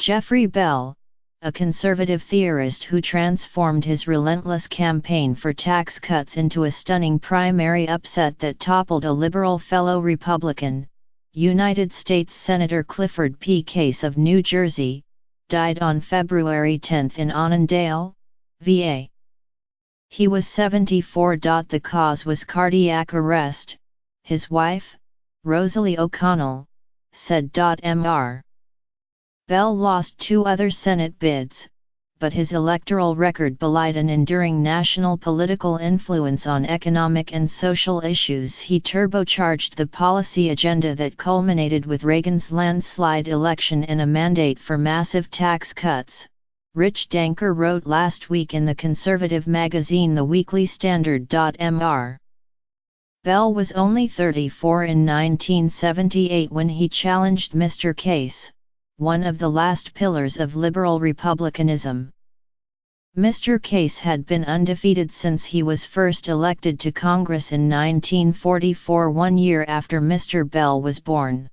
Jeffrey Bell, a conservative theorist who transformed his relentless campaign for tax cuts into a stunning primary upset that toppled a liberal fellow Republican, United States Senator Clifford P. Case of New Jersey, died on February 10 in Annandale, VA. He was 74. The cause was cardiac arrest, his wife, Rosalie O'Connell, said. Mr. Bell lost 2 other Senate bids, but his electoral record belied an enduring national political influence on economic and social issues. He turbocharged the policy agenda that culminated with Reagan's landslide election and a mandate for massive tax cuts, Rich Danker wrote last week in the conservative magazine The Weekly Standard. Mr. Bell was only 34 in 1978 when he challenged Mr. Case, one of the last pillars of liberal republicanism. Mr. Case had been undefeated since he was first elected to Congress in 1944, 1 year after Mr. Bell was born.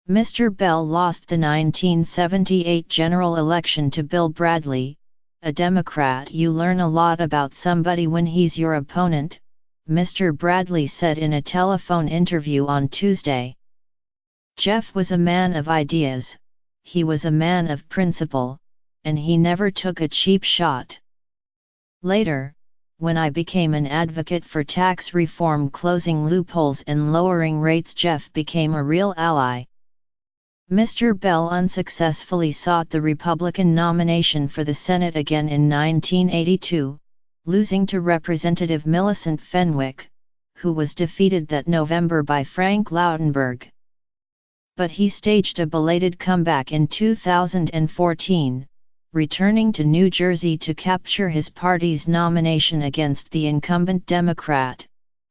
Mr. Bell lost the 1978 general election to Bill Bradley, a Democrat. "You learn a lot about somebody when he's your opponent," Mr. Bradley said in a telephone interview on Tuesday. "Jeff was a man of ideas, he was a man of principle, and he never took a cheap shot. Later, when I became an advocate for tax reform, closing loopholes and lowering rates, Jeff became a real ally." Mr. Bell unsuccessfully sought the Republican nomination for the Senate again in 1982, losing to Representative Millicent Fenwick, who was defeated that November by Frank Lautenberg. But he staged a belated comeback in 2014, returning to New Jersey to capture his party's nomination against the incumbent Democrat,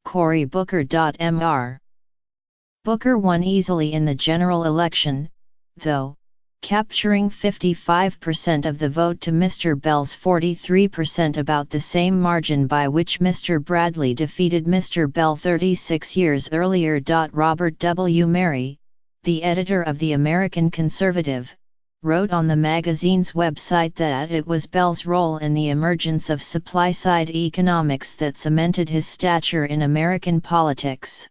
Cory Booker. Mr. Booker won easily in the general election, though, capturing 55% of the vote to Mr. Bell's 43%, about the same margin by which Mr. Bradley defeated Mr. Bell 36 years earlier. Robert W. Mary, the editor of The American Conservative, wrote on the magazine's website that it was Bell's role in the emergence of supply-side economics that cemented his stature in American politics.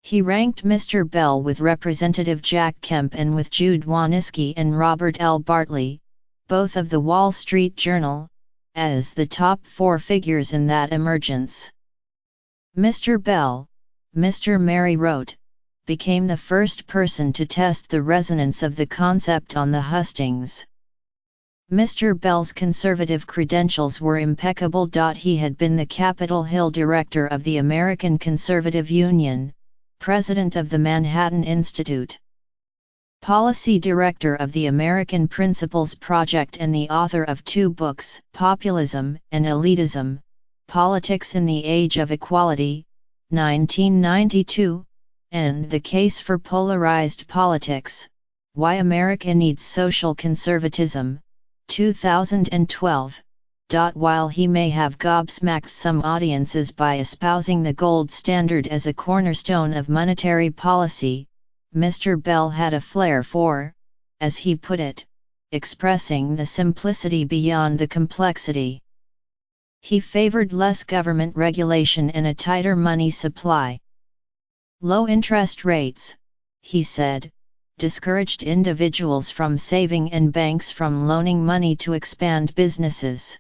He ranked Mr. Bell with Representative Jack Kemp and with Jude Wanniski and Robert L. Bartley, both of the Wall Street Journal, as the top 4 figures in that emergence. Mr. Bell, Mr. Mary wrote, became the first person to test the resonance of the concept on the hustings. Mr. Bell's conservative credentials were impeccable. He had been the Capitol Hill director of the American Conservative Union, president of the Manhattan Institute, policy director of the American Principles Project, and the author of 2 books, Populism and Elitism, Politics in the Age of Equality, 1992, and The Case for Polarized Politics, Why America Needs Social Conservatism, 2012. While he may have gobsmacked some audiences by espousing the gold standard as a cornerstone of monetary policy, Mr. Bell had a flair for, as he put it, expressing the simplicity beyond the complexity. He favored less government regulation and a tighter money supply. Low interest rates, he said, discouraged individuals from saving and banks from loaning money to expand businesses.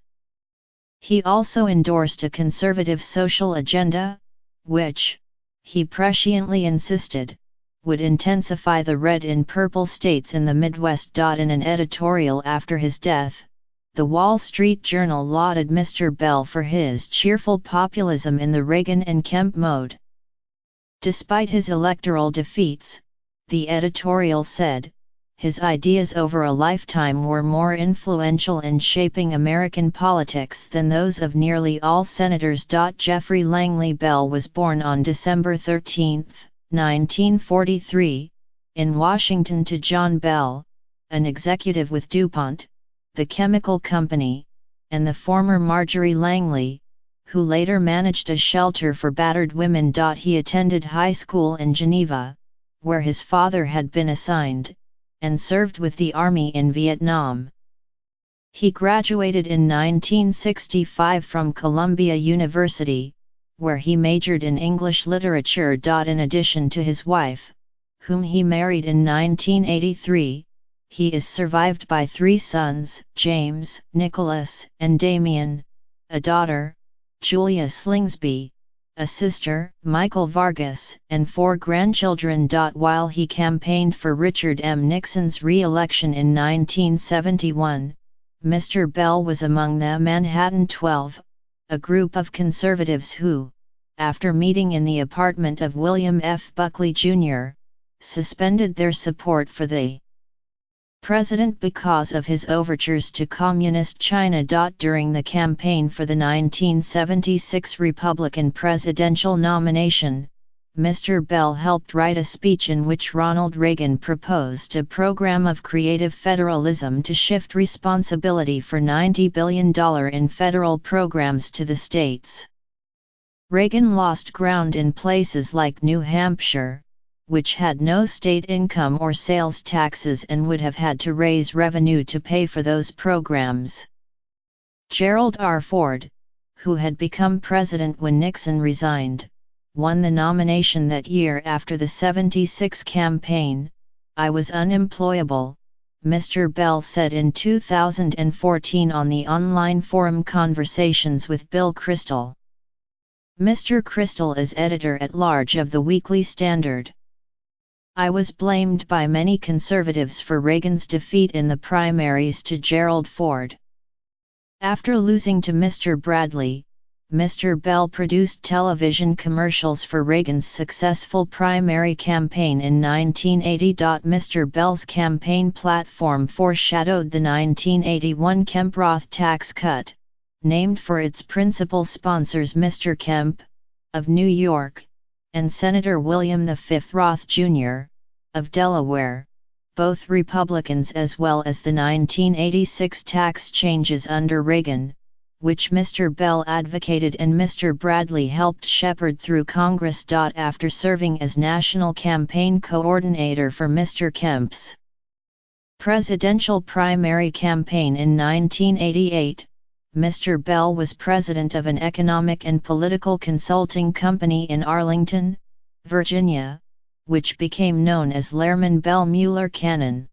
He also endorsed a conservative social agenda, which, he presciently insisted, would intensify the red in purple states in the Midwest. In an editorial after his death, The Wall Street Journal lauded Mr. Bell for his cheerful populism in the Reagan and Kemp mode. Despite his electoral defeats, the editorial said, his ideas over a lifetime were more influential in shaping American politics than those of nearly all senators. Jeffrey Langley Bell was born on December 13, 1943, in Washington to John Bell, an executive with DuPont, the chemical company, and the former Marjorie Langley, who later managed a shelter for battered women. He attended high school in Geneva, where his father had been assigned, and served with the Army in Vietnam. He graduated in 1965 from Columbia University, where he majored in English literature. In addition to his wife, whom he married in 1983, he is survived by 3 sons, James, Nicholas, and Damien, a daughter, Julia Slingsby, a sister, Michael Vargas, and 4 grandchildren. While he campaigned for Richard M. Nixon's re-election in 1971, Mr. Bell was among the Manhattan 12, a group of conservatives who, after meeting in the apartment of William F. Buckley, Jr., suspended their support for the president because of his overtures to Communist China. During the campaign for the 1976 Republican presidential nomination, Mr. Bell helped write a speech in which Ronald Reagan proposed a program of creative federalism to shift responsibility for $90 billion in federal programs to the states. Reagan lost ground in places like New Hampshire, which had no state income or sales taxes and would have had to raise revenue to pay for those programs. Gerald R. Ford, who had become president when Nixon resigned, won the nomination that year. After the '76 campaign, "I was unemployable," Mr. Bell said in 2014 on the online forum Conversations with Bill Kristol. Mr. Kristol is editor-at-large of the Weekly Standard. "I was blamed by many conservatives for Reagan's defeat in the primaries to Gerald Ford. After losing to Mr. Bradley, Mr. Bell produced television commercials for Reagan's successful primary campaign in 1980. Mr. Bell's campaign platform foreshadowed the 1981 Kemp-Roth tax cut, named for its principal sponsors Mr. Kemp, of New York, and Senator William V. Roth, Jr., of Delaware, both Republicans, as well as the 1986 tax changes under Reagan, which Mr. Bell advocated and Mr. Bradley helped shepherd through Congress. After serving as national campaign coordinator for Mr. Kemp's presidential primary campaign in 1988, Mr. Bell was president of an economic and political consulting company in Arlington, Virginia, which became known as Lehrman Bell Mueller Cannon.